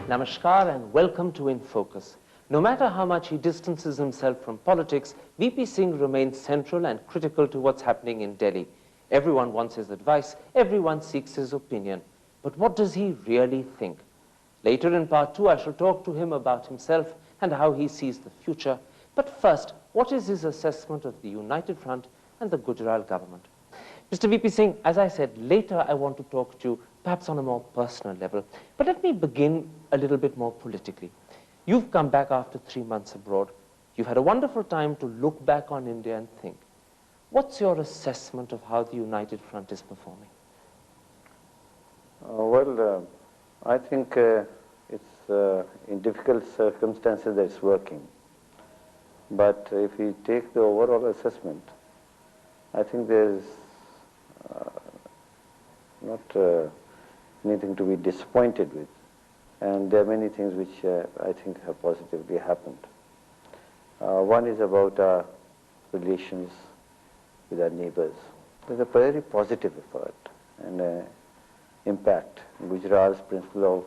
Namaskar and welcome to In Focus. No matter how much he distances himself from politics, VP Singh remains central and critical to what's happening in Delhi. Everyone wants his advice, everyone seeks his opinion. But what does he really think? Later in part 2, I shall talk to him about himself and how he sees the future. But first, what is his assessment of the United Front and the Gujarat government? Mr. VP Singh, as I said, later I want to talk to you perhaps on a more personal level. But let me begin a little bit more politically. You've come back after 3 months abroad. You've had a wonderful time to look back on India and think. What's your assessment of how the United Front is performing? I think it's in difficult circumstances that it's working. But if we take the overall assessment, I think there's not anything to be disappointed with. And there are many things which I think have positively happened. One is about our relations with our neighbors. There's a very positive effort and impact in Gujarat's principle of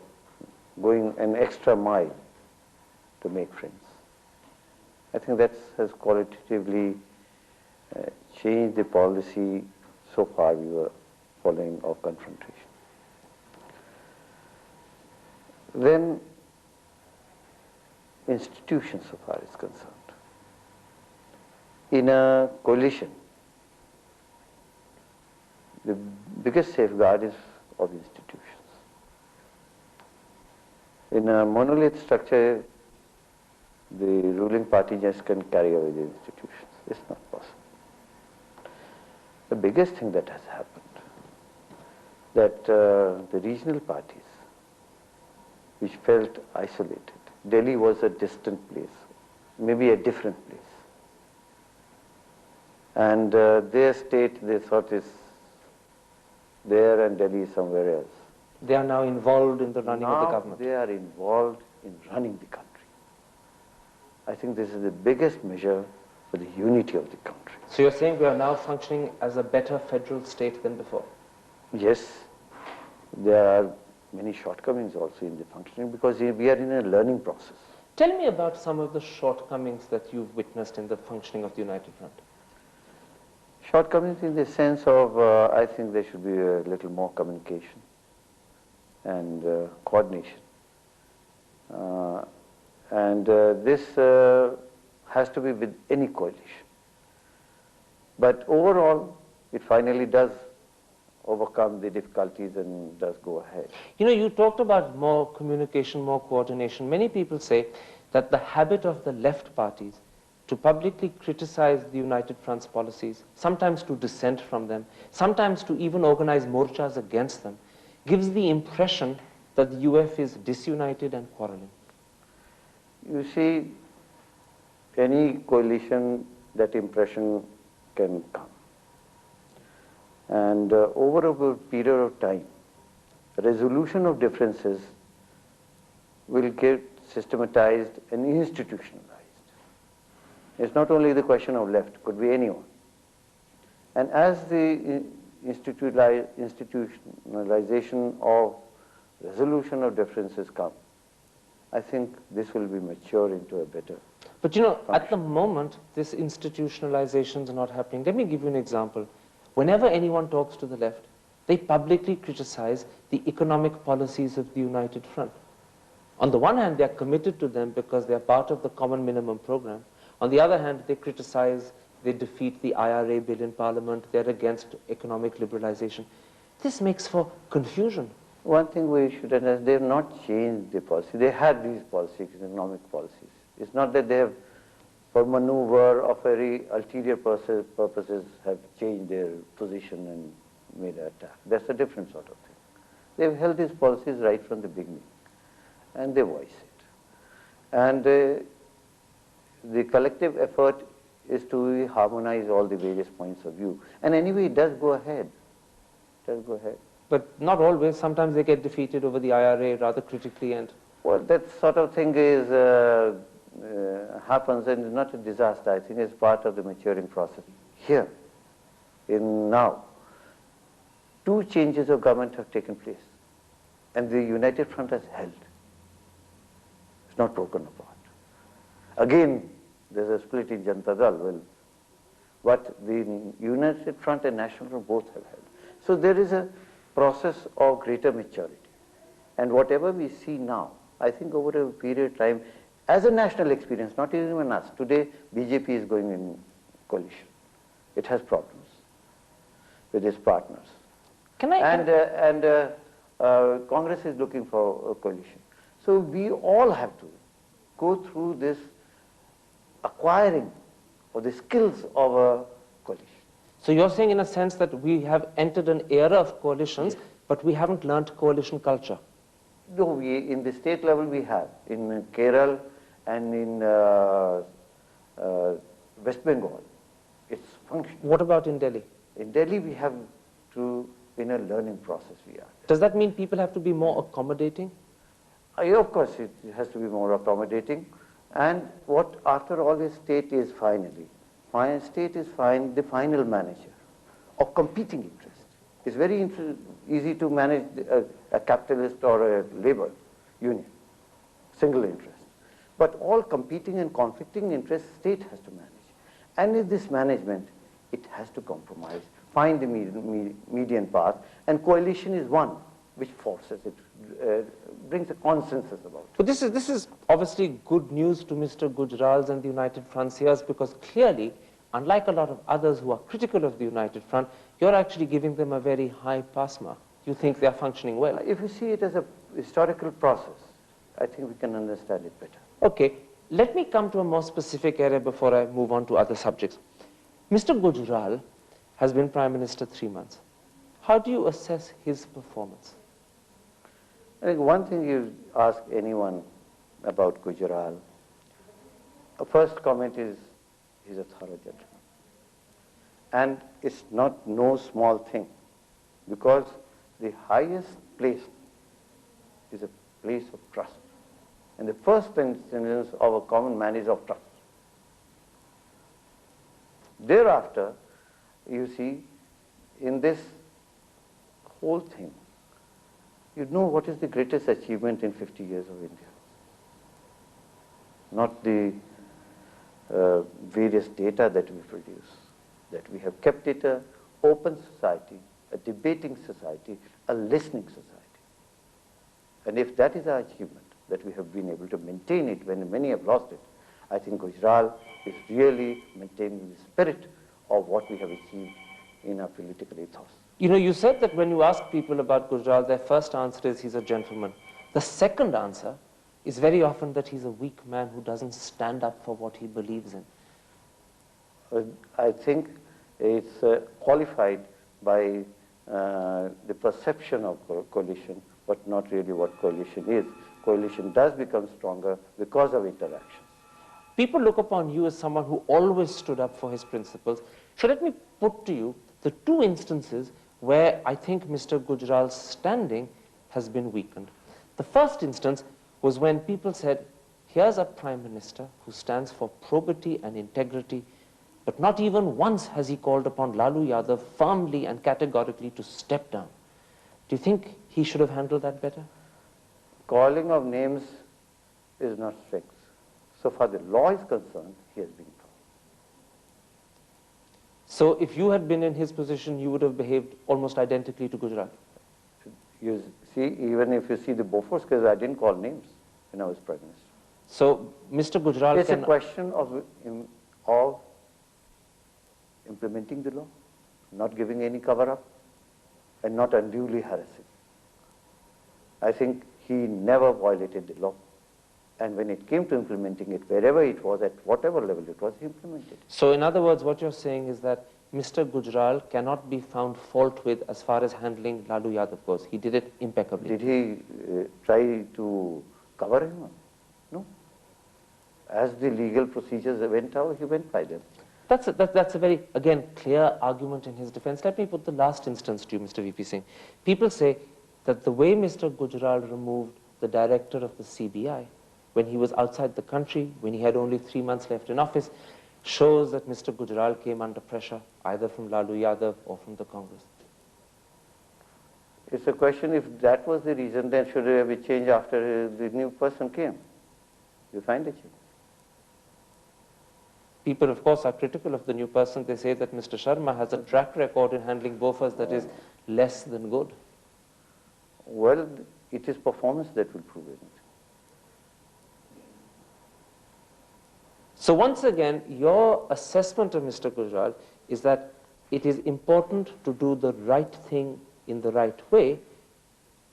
going an extra mile to make friends. I think that has qualitatively changed the policy so far we were following of confrontation. Then institutions so far is concerned. In a coalition, the biggest safeguard is of institutions. In a monolith structure, the ruling party just can carry away the institutions. It's not possible. The biggest thing that has happened, that the regional parties, which felt isolated. Delhi was a distant place, maybe a different place. And their state, they thought, is there and Delhi is somewhere else. They are now involved in the running of the government. They are involved in running the country. I think this is the biggest measure for the unity of the country. So you're saying we are now functioning as a better federal state than before? Yes, there are many shortcomings also in the functioning because we are in a learning process. Tell me about some of the shortcomings that you've witnessed in the functioning of the United Front. Shortcomings in the sense of, I think there should be a little more communication and coordination. This has to be with any coalition. But overall, it finally does overcome the difficulties and does go ahead. You know, you talked about more communication, more coordination. Many people say that the habit of the left parties to publicly criticize the United Front's policies, sometimes to dissent from them, sometimes to even organize morchas against them, gives the impression that the UF is disunited and quarreling. You see, any coalition, that impression can come. And over a period of time, resolution of differences will get systematized and institutionalized. It's not only the question of left, it could be anyone. And as the institutionalization of resolution of differences come, I think this will be mature into a better But you know, function. at the moment, this institutionalization is not happening. Let me give you an example. Whenever anyone talks to the left, they publicly criticize the economic policies of the United Front. On the one hand, they are committed to them because they are part of the common minimum program. On the other hand, they criticize, they defeat the IRA bill in Parliament, they're against economic liberalization. This makes for confusion. One thing we should understand, they have not changed the policy. They had these policies, economic policies. It's not that they have, for maneuver or very ulterior purposes, have changed their position and made an attack. That's a different sort of thing. They've held these policies right from the beginning, and they voice it. And the collective effort is to harmonize all the various points of view. And anyway, it does go ahead. It does go ahead. But not always. Sometimes they get defeated over the IRA rather critically. And well, that sort of thing is happens and is not a disaster. I think it's part of the maturing process. Here, in now, 2 changes of government have taken place, and the United Front has held. It's not broken apart. Again, there's a split in Janata Dal, well, but the United Front and National Front both have held. So there is a process of greater maturity. And whatever we see now, I think over a period of time, as a national experience, not even us, today BJP is going in coalition. It has problems with its partners. Congress is looking for a coalition. So we all have to go through this acquiring of the skills of a coalition. So you're saying in a sense that we have entered an era of coalitions, yes, but we haven't learnt coalition culture. No, in the state level we have. In Kerala and in West Bengal, it's functioning. What about in Delhi? In Delhi we have to, in a learning process we are. Does that mean people have to be more accommodating? Of course, it has to be more accommodating. And what, after all, a state is finally, state is the final manager of competing interests. It's very easy to manage a capitalist or a labor union, single interest. But all competing and conflicting interests, state has to manage. And in this management, it has to compromise, find the median path, and coalition is one which forces it, brings a consensus about it. But this is obviously good news to Mr. Gujral's and the United Frontiers, because clearly, unlike a lot of others who are critical of the United Front, you're actually giving them a very high pass mark. You think they're functioning well. If you see it as a historical process, I think we can understand it better. Okay, let me come to a more specific area before I move on to other subjects. Mr. Gujral has been Prime Minister 3 months. How do you assess his performance? I think one thing you ask anyone about Gujral, a first comment is he's a thorough gentleman. And it's not no small thing, because the highest place is a place of trust. And the first instance of a common man is of trust. Thereafter, you see, in this whole thing, you know what is the greatest achievement in 50 years of India. Not the various data that we produce, that we have kept it an open society, a debating society, a listening society. And if that is our achievement, that we have been able to maintain it when many have lost it, I think Gujral is really maintaining the spirit of what we have achieved in our political ethos. You know, you said that when you ask people about Gujral, their first answer is he's a gentleman. The second answer is very often that he's a weak man who doesn't stand up for what he believes in. I think it's qualified by the perception of coalition, but not really what coalition is. Coalition does become stronger because of interactions. People look upon you as someone who always stood up for his principles. So let me put to you the two instances where I think Mr. Gujral's standing has been weakened. The first instance was when people said, here's a prime minister who stands for probity and integrity, but not even once has he called upon Lalu Yadav firmly and categorically to step down. Do you think he should have handled that better? Calling of names is not strict. So far the law is concerned, he has been found. So if you had been in his position, you would have behaved almost identically to Gujral? You see, even if you see the Bofors case, I didn't call names when I was Prime Minister. So Mr. Gujral It's a question of implementing the law, not giving any cover-up, and not unduly harassing. I think he never violated the law. And when it came to implementing it, wherever it was, at whatever level it was, he implemented it. So in other words, what you're saying is that Mr. Gujral cannot be found fault with as far as handling Lalu Yadav goes. He did it impeccably. Did he try to cover him up? No. As the legal procedures went out, he went by them. That's a very, again, clear argument in his defense. Let me put the last instance to you, Mr. VP Singh. People say that the way Mr. Gujral removed the director of the CBI when he was outside the country, when he had only 3 months left in office, shows that Mr. Gujral came under pressure either from Lalu Yadav or from the Congress. It's a question, if that was the reason, then should there be change after the new person came? you find a change. People, of course, are critical of the new person. They say that Mr. Sharma has a track record in handling BOFAs that is less than good. Well, it is performance that will prove anything. So once again, your assessment of Mr. Gujral is that it is important to do the right thing in the right way,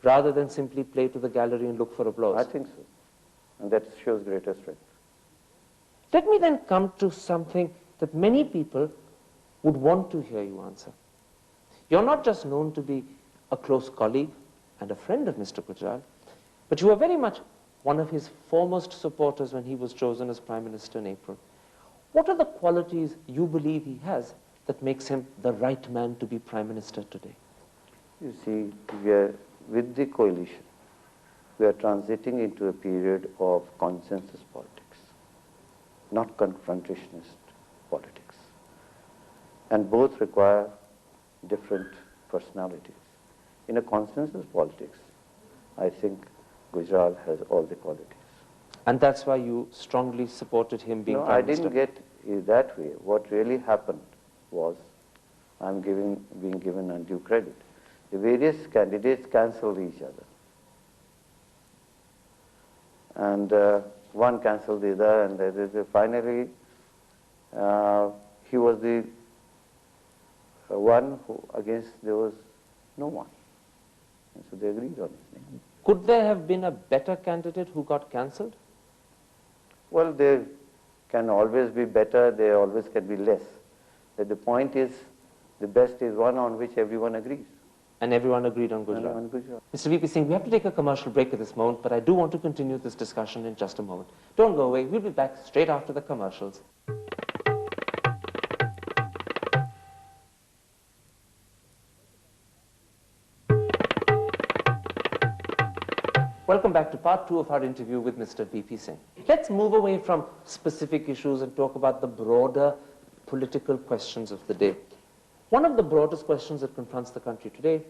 rather than simply play to the gallery and look for applause. I think so. And that shows greater strength. Let me then come to something that many people would want to hear you answer. You're not just known to be a close colleague and a friend of Mr. Gujral, but you were very much one of his foremost supporters when he was chosen as Prime Minister in April. What are the qualities you believe he has that makes him the right man to be Prime Minister today? You see, we are, with the coalition, we are transiting into a period of consensus politics, not confrontationist politics. And both require different personalities. In a consensus politics, I think Gujral has all the qualities. And that's why you strongly supported him being Prime Minister? No, I didn't get it that way. What really happened was, I'm being given undue credit. The various candidates cancelled each other. And one cancelled the other, and finally he was the one who, against there was no one. And so they agreed on his name. Could there have been a better candidate who got cancelled? Well, there can always be better, there always can be less. But the point is, the best is one on which everyone agrees. And everyone agreed on Gujral. Mr. V P Singh, we have to take a commercial break at this moment, but I do want to continue this discussion in just a moment. Don't go away. We'll be back straight after the commercials. Welcome back to part 2 of our interview with Mr. V P Singh. Let's move away from specific issues and talk about the broader political questions of the day. One of the broadest questions that confronts the country today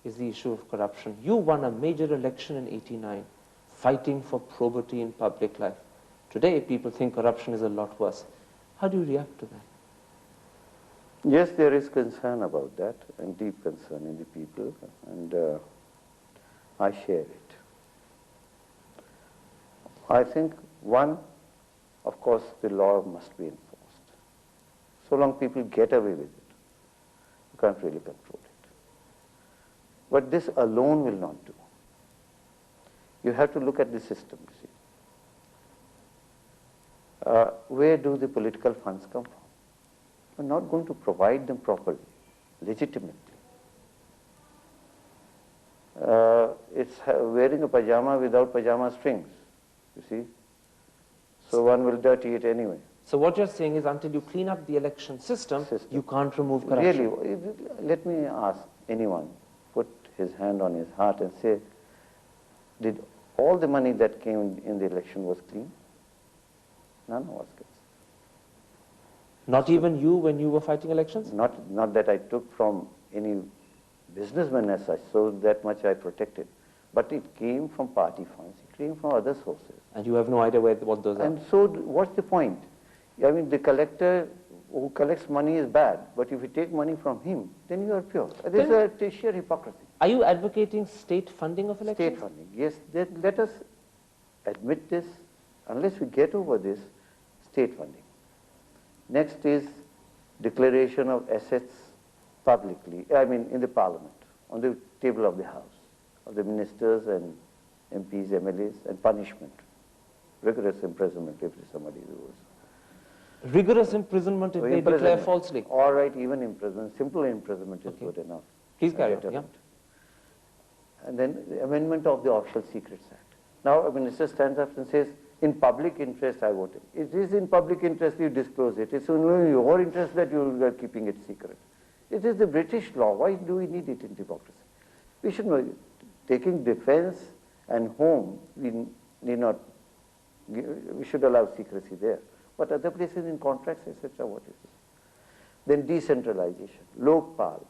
is the issue of corruption. You won a major election in '89, fighting for probity in public life. Today, people think corruption is a lot worse. How do you react to that? Yes, there is concern about that, and deep concern in the people, and I share it. I think, one, of course, the law must be enforced. So long people get away with it, you can't really control it. But this alone will not do. You have to look at the system, you see. Where do the political funds come from? We're not going to provide them properly, legitimately. It's wearing a pajama without pajama strings, you see. So one will dirty it anyway. So what you're saying is until you clean up the election system, you can't remove corruption. Really, let me ask anyone, put his hand on his heart and say, did all the money that came in the election was clean? None of us gets. Not even you when you were fighting elections? Not that I took from any businessman as such, so that much I protected. But it came from party funds, it came from other sources. And you have no idea what those are? And so what's the point? I mean, the collector who collects money is bad, but if you take money from him, then you are pure. There's a sheer hypocrisy. Are you advocating state funding of elections? State funding, yes. Let us admit this. Unless we get over this, state funding. Next is declaration of assets publicly, I mean in the parliament, on the table of the house, of the ministers and MPs, MLAs, and punishment, rigorous imprisonment if somebody does. Rigorous imprisonment if they declare falsely? All right, even imprisonment, simple imprisonment is good enough. Please carry on, yeah. And then the amendment of the Official Secrets Act. Now a minister stands up and says, in public interest I voted. It is in public interest you disclose it. It's only in your interest that you are keeping it secret. It is the British law. Why do we need it in democracy? We should know, taking defense and home, we need not, we should allow secrecy there. But other places in contracts, etc., what is it? Then decentralization, Lokpal,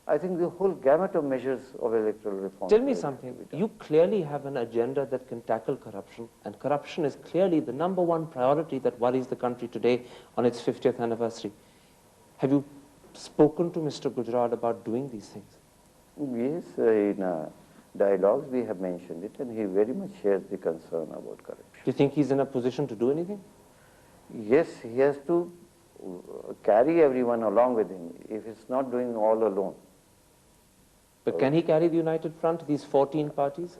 I think the whole gamut of measures of electoral reform. Tell me something. You clearly have an agenda that can tackle corruption, and corruption is clearly the #1 priority that worries the country today on its 50th anniversary. Have you spoken to Mr. Gujral about doing these things? Yes, in dialogues we have mentioned it, and he very much shares the concern about corruption. Do you think he's in a position to do anything? Yes, he has to carry everyone along with him if he's not doing all alone. But can he carry the United Front, these 14 parties?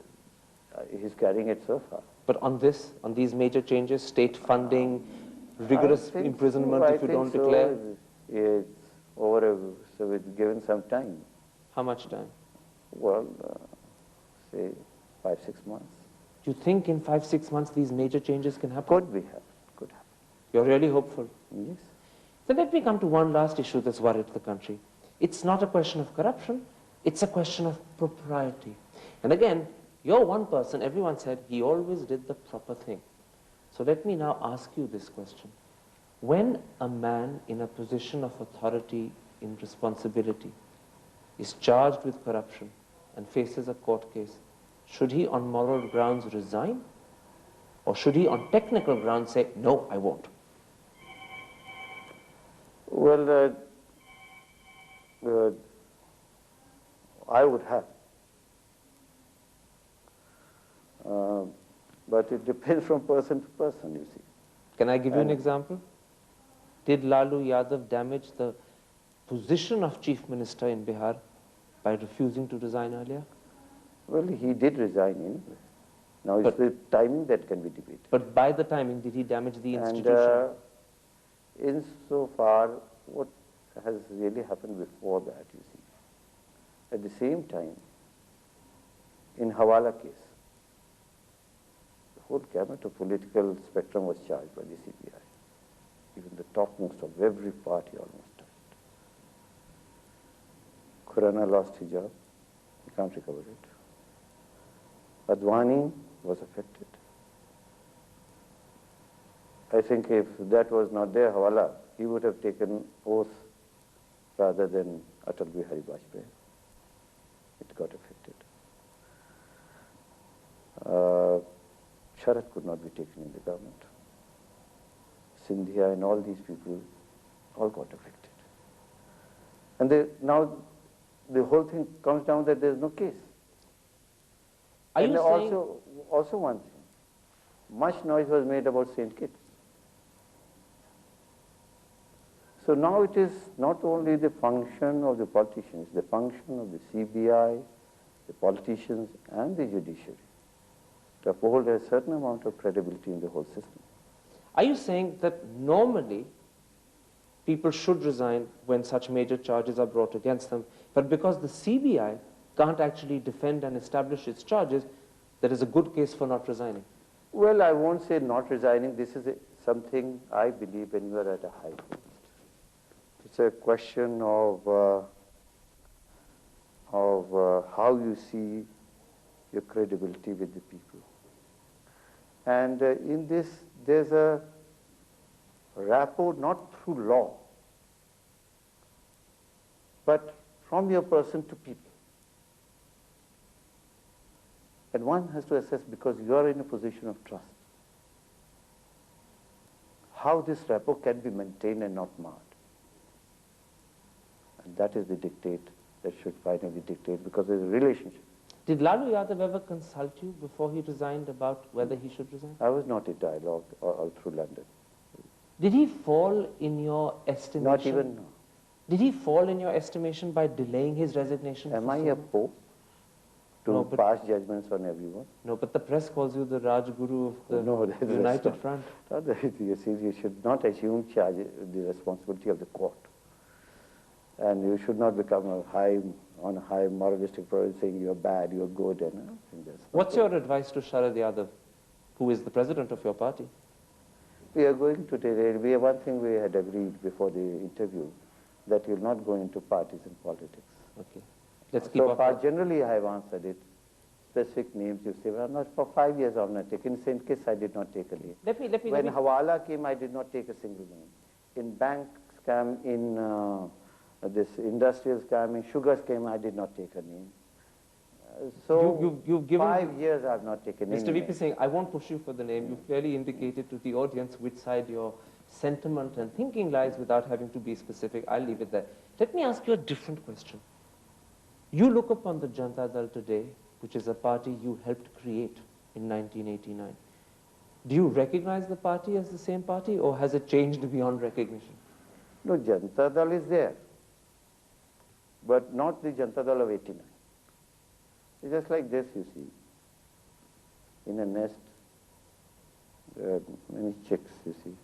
He's carrying it so far. But on this, on these major changes, state funding, rigorous imprisonment if you don't declare? It's over, so it's given some time. How much time? Well, say 5-6 months. Do you think in 5-6 months these major changes can happen? Could happen. You're really hopeful? Yes. So let me come to one last issue that's worried the country. It's not a question of corruption, it's a question of propriety. And again, you're one person, everyone said he always did the proper thing. So let me now ask you this question. When a man in a position of authority in responsibility is charged with corruption and faces a court case, should he on moral grounds resign? Or should he on technical grounds say, no, I won't? Well, I would have. But it depends from person to person, you see. Can I give you an example? Did Lalu Yadav damage the position of Chief Minister in Bihar by refusing to resign earlier? Well, he did resign anyway. Now it's the timing that can be debated. But by the timing, did he damage the institution? And insofar, what has really happened before that, you see. At the same time, in Hawala case, the whole gamut of political spectrum was charged by the CBI. Even the topmost of every party almost died. Khurana lost his job. He can't recover it. Advani was affected. I think if that was not there, Hawala, he would have taken oath rather than Atal Bihari Vajpayee. It got affected. Sharad could not be taken in the government. Sindhia and all these people all got affected. And now the whole thing comes down that there is no case. Are and you also one thing, much noise was made about St. Kitts. So now it is not only the function of the politicians, the function of the CBI, the politicians and the judiciary to uphold a certain amount of credibility in the whole system. Are you saying that normally people should resign when such major charges are brought against them, but because the CBI can't actually defend and establish its charges, there is a good case for not resigning? Well, I won't say not resigning. This is something I believe when you are at a high post. It's a question of how you see your credibility with the people. And in this, there's a rapport not through law, but from your person to people. And one has to assess, because you are in a position of trust, how this rapport can be maintained and not marred. And that is the dictate that should finally dictate, because there's a relationship. Did Lalu Yadav ever consult you before he resigned about whether he should resign? I was not in dialogue all through London. Did he fall in your estimation? Not even, no. Did he fall in your estimation by delaying his resignation? Am I a pope to pass judgments on everyone? No, but the press calls you the Rajguru of the United Front. You see, you should not assume the responsibility of the court. And you should not become on a high moralistic program saying you're bad, you're good. And I don't think that's What's your advice to Sharad Yadav, who is the president of your party? We are going to take, one thing we had agreed before the interview, that you'll not go into parties and politics. Okay. Let's keep so far, generally I have answered it. Specific names you say, well, not for 5 years I've not taken. In St. Kitts I did not take a name. When Hawala came, I did not take a single name. In bank scam, in This industrials came, sugars came, I did not take a name. So you've given 5 years I have not taken any Mr. VP name. Singh, I won't push you for the name. You've clearly indicated to the audience which side your sentiment and thinking lies without having to be specific. I'll leave it there. Let me ask you a different question. You look upon the Janata Dal today, which is a party you helped create in 1989. Do you recognize the party as the same party, or has it changed beyond recognition? No, Janata Dal is there, but not the Janata Dal of 89. It's just like this, you see. In a nest, there are many chicks, you see.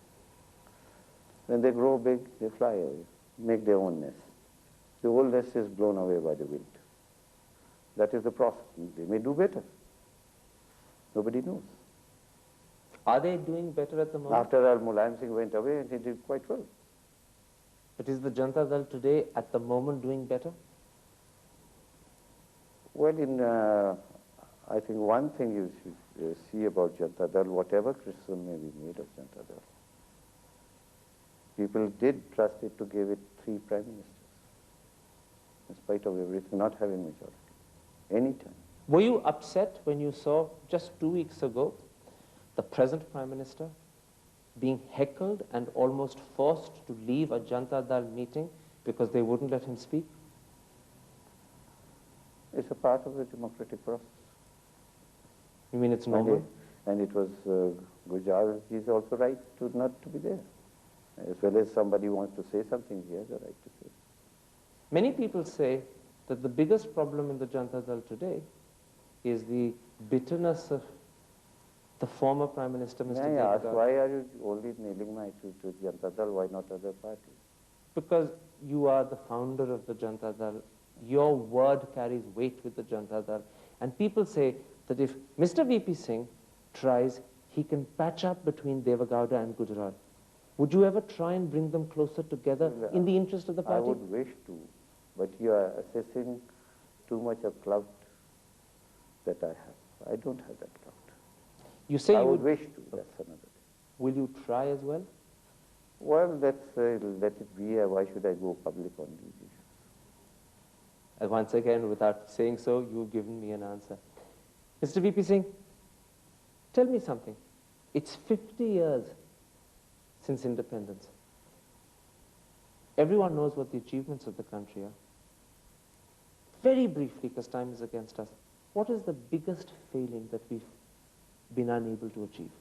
When they grow big, they fly away, make their own nest. The old nest is blown away by the wind. That is the process. They may do better. Nobody knows. Are they doing better at the moment? After all, Mulayam Singh went away and he did quite well. But is the Janata Dal today at the moment doing better? Well, I think one thing you should see about Janata Dal, whatever criticism may be made of Janata Dal, people did trust it to give it 3 prime ministers, in spite of everything, not having majority, any time. Were you upset when you saw, just 2 weeks ago, the present Prime Minister being heckled and almost forced to leave a Janata Dal meeting because they wouldn't let him speak? It's a part of the democratic process. You mean it's normal? And it was Gujar, he's also right to not to be there. As well as somebody wants to say something, he has a right to say. Many people say that the biggest problem in the Janata Dal today is the bitterness of the former Prime Minister, Mr. May I ask, Devgowda. why are you only nailing my to Janata Dal, why not other parties? Because you are the founder of the Janata Dal. Your word carries weight with the Janata Dal. And people say that if Mr. VP Singh tries, he can patch up between Devgowda and Gujarat. Would you ever try and bring them closer together in the interest of the party? I would wish to, but you are assessing too much of clout that I have. I don't have that clout. You say I you would wish to, that's another thing. Will you try as well? Well, let it be. Why should I go public on these issues? And once again, without saying so, you've given me an answer. Mr. VP Singh, tell me something. It's 50 years since independence. Everyone knows what the achievements of the country are. Very briefly, because time is against us, what is the biggest failing that we've been unable to achieve?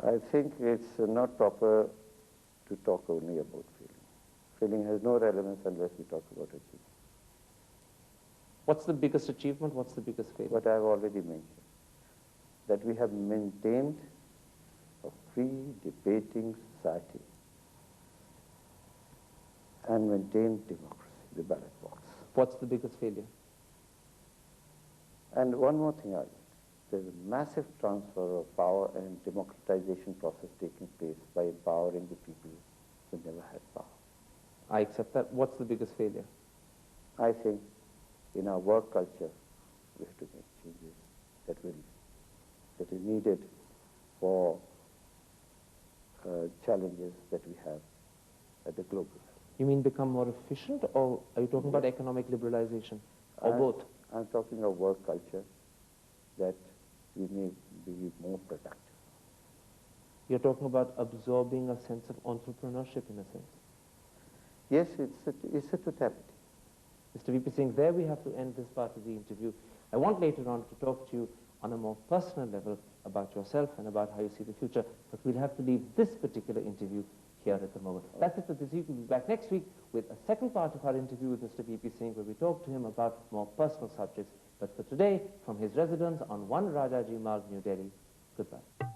I think it's not proper to talk only about failing. Failing has no relevance unless we talk about achievement. What's the biggest achievement? What's the biggest failure? What I've already mentioned, that we have maintained a free debating society and maintained democracy, the ballot box. What's the biggest failure? And one more thing, there's a massive transfer of power and democratization process taking place by empowering the people who never had power. I accept that. What's the biggest failure? I think in our work culture, we have to make changes that is needed for challenges that we have at the global level. You mean become more efficient, or are you talking about economic liberalization, or both? I'm talking of work culture, that we may be more productive. You're talking about absorbing a sense of entrepreneurship, in a sense. Yes, it's a totality. Mr. VP Singh, there we have to end this part of the interview. I want later on to talk to you on a more personal level about yourself and about how you see the future, but we'll have to leave this particular interview here at the moment. That's it for this week. We'll be back next week with a second part of our interview with Mr. VP Singh, where we talk to him about more personal subjects. But for today, from his residence on 1 Rajaji Marg, New Delhi, goodbye.